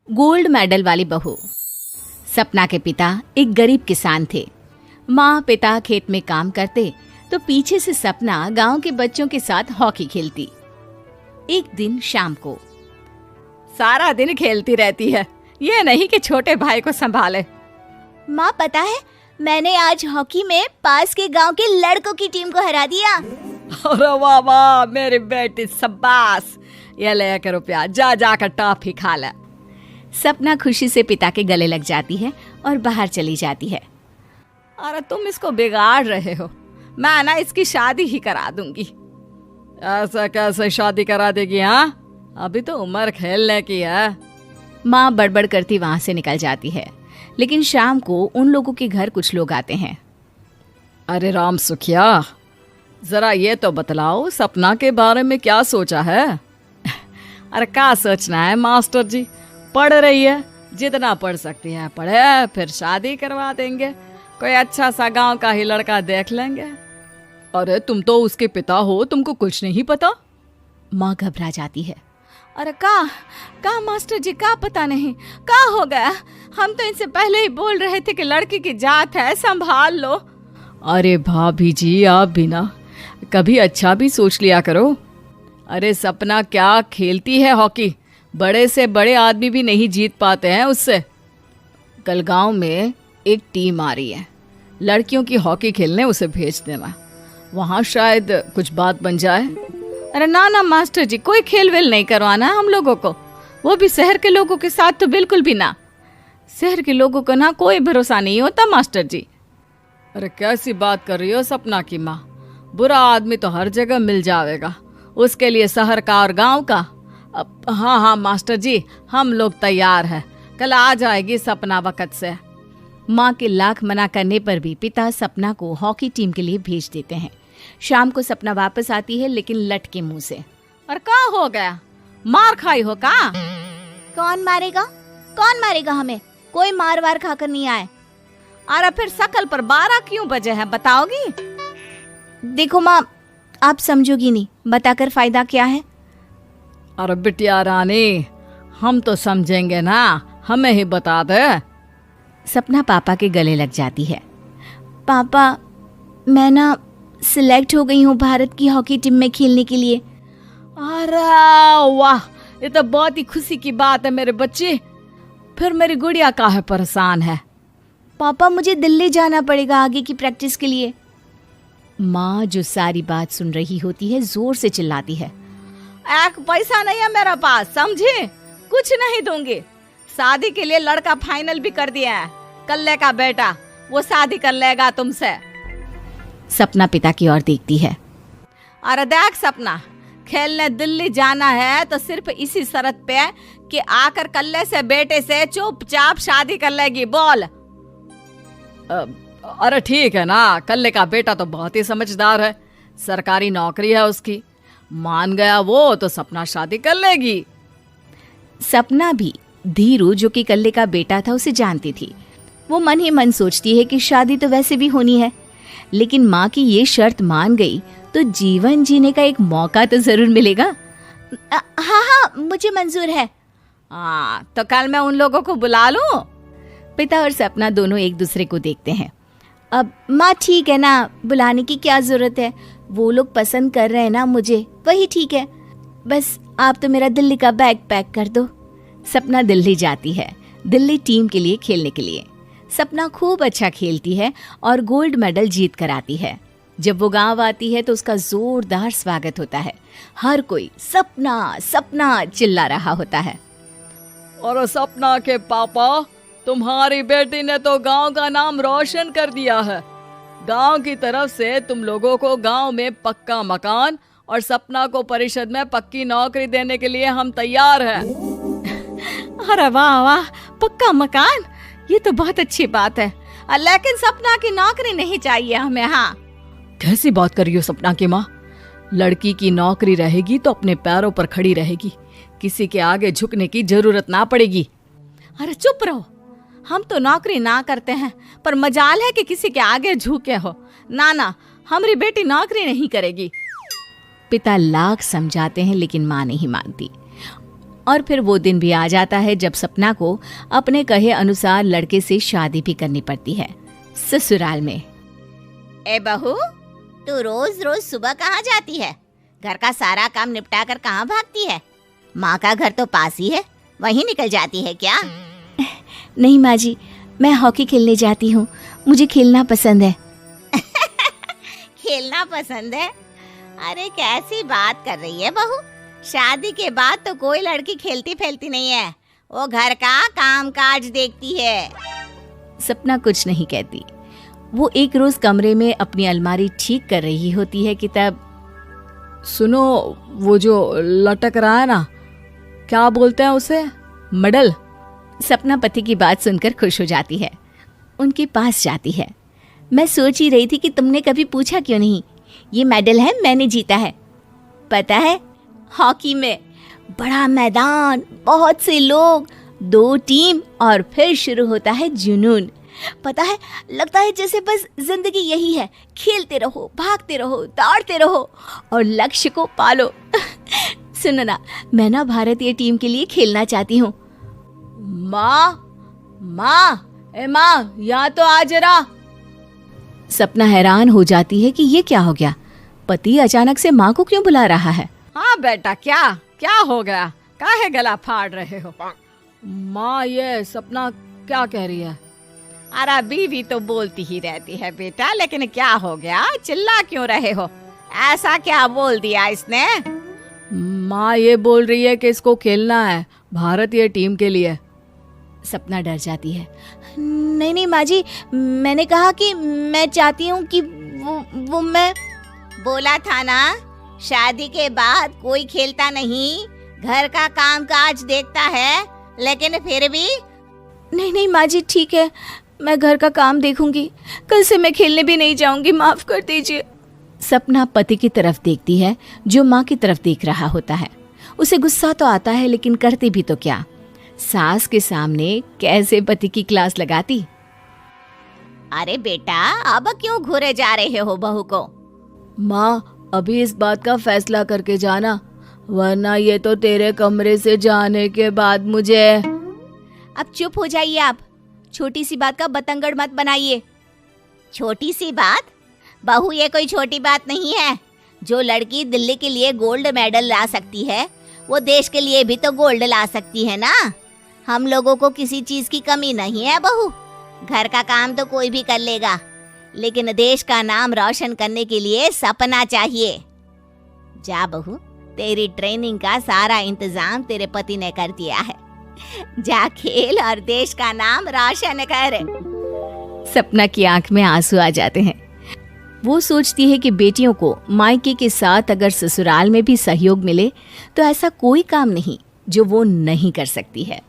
Gold medal वाली बहू। सपना के पिता एक गरीब किसान थे। माँ पिता खेत में काम करते तो पीछे से सपना गांव के बच्चों के साथ हॉकी खेलती। एक दिन शाम को सारा दिन खेलती रहती है, ये नहीं कि छोटे भाई को संभाले। माँ पता है, मैंने आज हॉकी में पास के गांव के लड़कों की टीम को हरा दिया। अरे वाह वाह मेरी बेटी, शाबाश। ये लेकर रुपया, जा जाकर टॉफी खा ले। सपना खुशी से पिता के गले लग जाती है और बाहर चली जाती है। अरे तुम इसको बिगाड़ रहे हो, मैं ना इसकी शादी ही करा दूंगी। ऐसा कैसे शादी करा देगी? हाँ, अभी तो उम्र खेलने की है। माँ बड़बड़ करती वहां से निकल जाती है। लेकिन शाम को उन लोगों के घर कुछ लोग आते हैं। अरे राम सुखिया, जरा ये तो बतलाओ, सपना के बारे में क्या सोचा है? अरे क्या सोचना है मास्टर जी, पढ़ रही है, जितना पढ़ सकती है पढ़े, फिर शादी करवा देंगे, कोई अच्छा सा गांव का ही लड़का देख लेंगे। अरे तुम तो उसके पिता हो, तुमको कुछ नहीं पता? माँ घबरा जाती है। अरे का मास्टर जी, का पता नहीं, का हो गया? हम तो इनसे पहले ही बोल रहे थे कि लड़की की जात है, संभाल लो। अरे भाभी जी, आप भी ना कभी अच्छा भी सोच लिया करो। अरे सपना क्या खेलती है हॉकी, बड़े से बड़े आदमी भी नहीं जीत पाते हैं उससे। कल गांव में एक टीम आ रही है, लड़कियों की हॉकी खेलने उसे भेज देना, वहां शायद कुछ बात बन जाए। अरे ना मास्टर जी, कोई खेल वेल नहीं करवाना हम लोगों को, वो भी शहर के लोगों के साथ तो बिल्कुल भी ना। शहर के लोगों को ना कोई भरोसा नहीं होता मास्टर जी। अरे कैसी बात कर रही हो सपना की माँ, बुरा आदमी तो हर जगह मिल जाएगा, उसके लिए शहर का और गांव का। हाँ मास्टर जी, हम लोग तैयार हैं, कल आ जाएगी सपना वक्त से। माँ के लाख मना करने पर भी पिता सपना को हॉकी टीम के लिए भेज देते हैं। शाम को सपना वापस आती है, लेकिन लट के मुंह से। और क्या हो गया, मार खाई हो का? कौन मारेगा हमें? कोई मार वार खाकर नहीं आए। अरे फिर शकल पर 12 क्यों बजे हैं, बताओगी? देखो माँ, आप समझोगी नहीं, बताकर फायदा क्या है? अरे बिटिया रानी, हम तो समझेंगे ना, हमें ही बता दे। सपना पापा के गले लग जाती है। पापा, मैं ना सिलेक्ट हो गई हूँ भारत की हॉकी टीम में खेलने के लिए। अरे वाह, ये तो बहुत ही खुशी की बात है मेरे बच्चे। फिर मेरी गुड़िया काहे परेशान है? पापा, मुझे दिल्ली जाना पड़ेगा आगे की प्रैक्टिस के लिए। माँ जो सारी बात सुन रही होती है, जोर से चिल्लाती है। एक पैसा नहीं है मेरे पास, समझी? कुछ नहीं दूंगी। शादी के लिए लड़का फाइनल भी कर दिया है, कल्ले का बेटा, वो शादी कर लेगा तुमसे। सपना पिता की ओर देखती है। अरे देख सपना, खेलने दिल्ली जाना है तो सिर्फ इसी शर्त पे कि आकर कल्ले से बेटे से चुपचाप शादी कर लेगी, बोल। अरे ठीक है ना, कल्ले का बेटा तो बहुत ही समझदार है, सरकारी नौकरी है उसकी, मान गया वो तो सपना शादी कर लेगी। सपना भी धीरू, जो कि कल्ले का बेटा था, उसे जानती थी। वो मन ही मन सोचती है कि शादी तो वैसे भी होनी है, लेकिन माँ की ये शर्त मान गई तो जीवन जीने का एक मौका तो जरूर मिलेगा। हाँ, मुझे मंजूर है। हाँ, तो कल मैं उन लोगों को बुला लूं? पिता और सपना दोनों एक दूसरे को देखते हैं। अब माँ ठीक है ना, बुलाने की क्या जरूरत है, वो लोग पसंद कर रहे हैं ना मुझे, वही ठीक है। बस आप तो मेरा दिल्ली का बैग पैक कर दो। सपना दिल्ली जाती है, दिल्ली टीम के लिए खेलने के लिए। सपना खूब अच्छा खेलती है और गोल्ड मेडल जीत कर आती है। जब वो गांव आती है तो उसका जोरदार स्वागत होता है। हर कोई सपना सपना चिल्ला रहा होता है। और सपना के पापा, तुम्हारी बेटी ने तो गांव का नाम रोशन कर दिया है। गांव की तरफ से तुम लोगों को गांव में पक्का मकान और सपना को परिषद में पक्की नौकरी देने के लिए हम तैयार हैं। अरे वाह वाह, पक्का मकान, ये तो बहुत अच्छी बात है, लेकिन सपना की नौकरी नहीं चाहिए हमें। हाँ, कैसी बात कर रही हो सपना की माँ? लड़की की नौकरी रहेगी तो अपने पैरों पर खड़ी रहेगी, किसी के आगे झुकने की जरूरत ना पड़ेगी। अरे चुप रहो, हम तो नौकरी ना करते हैं, पर मजाल है कि किसी के आगे झुके हो। ना, हमारी बेटी नौकरी नहीं करेगी। पिता लाख समझाते हैं, लेकिन माँ नहीं मानती। और फिर वो दिन भी आ जाता है जब सपना को अपने कहे अनुसार लड़के से शादी भी करनी पड़ती है। ससुराल में ए बहू, तू रोज रोज सुबह कहाँ जाती है? घर का सारा काम निपटा कर कहाँ भागती है? माँ का घर तो पास ही है, वहीं निकल जाती है क्या? नहीं माँ जी, मैं हॉकी खेलने जाती हूँ, मुझे खेलना पसंद है। खेलना पसंद है? अरे कैसी बात कर रही है बहू, शादी के बाद तो कोई लड़की खेलती फैलती नहीं है, वो घर का काम काज देखती है। सपना कुछ नहीं कहती। वो एक रोज कमरे में अपनी अलमारी ठीक कर रही होती है कि तब सुनो, वो जो लटक रहा है ना, क्या बोलते हैं उसे? मेडल। सपना पति की बात सुनकर खुश हो जाती है, उनके पास जाती है। मैं सोच ही रही थी कि तुमने कभी पूछा क्यों नहीं। ये मेडल है, मैंने जीता है, पता है, हॉकी में। बड़ा मैदान, बहुत से लोग, 2 टीम और फिर शुरू होता है जुनून। पता है, लगता है जैसे बस जिंदगी यही है, खेलते रहो, भागते रहो, दौड़ते रहो और लक्ष्य को पालो। सुनो ना, मैं ना भारतीय टीम के लिए खेलना चाहती हूँ। माँ, यहाँ तो आ जरा। सपना हैरान हो जाती है कि ये क्या हो गया, पति अचानक से माँ को क्यों बुला रहा है। हाँ बेटा, क्या हो गया? काहे गला फाड़ रहे हो? माँ, ये सपना क्या कह रही है? अरे बीवी तो बोलती ही रहती है बेटा, लेकिन क्या हो गया, चिल्ला क्यों रहे हो? ऐसा क्या बोल दिया इसने? माँ ये बोल रही है कि इसको खेलना है भारतीय टीम के लिए। सपना डर जाती है। नहीं माँ जी, मैंने कहा कि मैं चाहती हूँ कि वो मैं बोला था ना, शादी के बाद कोई खेलता नहीं, घर का काम काज देखता है, लेकिन फिर भी। नहीं माँ जी, ठीक है, मैं घर का काम देखूंगी, कल से मैं खेलने भी नहीं जाऊंगी, माफ कर दीजिए। सपना पति की तरफ देखती है जो माँ की तरफ देख रहा होता है। उसे गुस्सा तो आता है, लेकिन करती भी तो क्या, सास के सामने कैसे पति की क्लास लगाती। अरे बेटा, अब क्यों घूरे जा रहे हो बहू को? माँ, अभी इस बात का फैसला करके जाना, वरना ये तो तेरे कमरे से जाने के बाद मुझे। अब चुप हो जाइए आप, छोटी सी बात का बतंगड़ मत बनाइए। छोटी सी बात? बहू, ये कोई छोटी बात नहीं है। जो लड़की दिल्ली के लिए गोल्ड मेडल ला सकती है, वो देश के लिए भी तो गोल्ड ला सकती है ना। हम लोगों को किसी चीज की कमी नहीं है बहू, घर का काम तो कोई भी कर लेगा, लेकिन देश का नाम रोशन करने के लिए सपना चाहिए। जा बहू, तेरी ट्रेनिंग का सारा इंतजाम तेरे पति ने कर दिया है, जा खेल और देश का नाम रोशन कर। सपना की आंख में आंसू आ जाते हैं। वो सोचती है कि बेटियों को मायके के साथ अगर ससुराल में भी सहयोग मिले तो ऐसा कोई काम नहीं जो वो नहीं कर सकती है।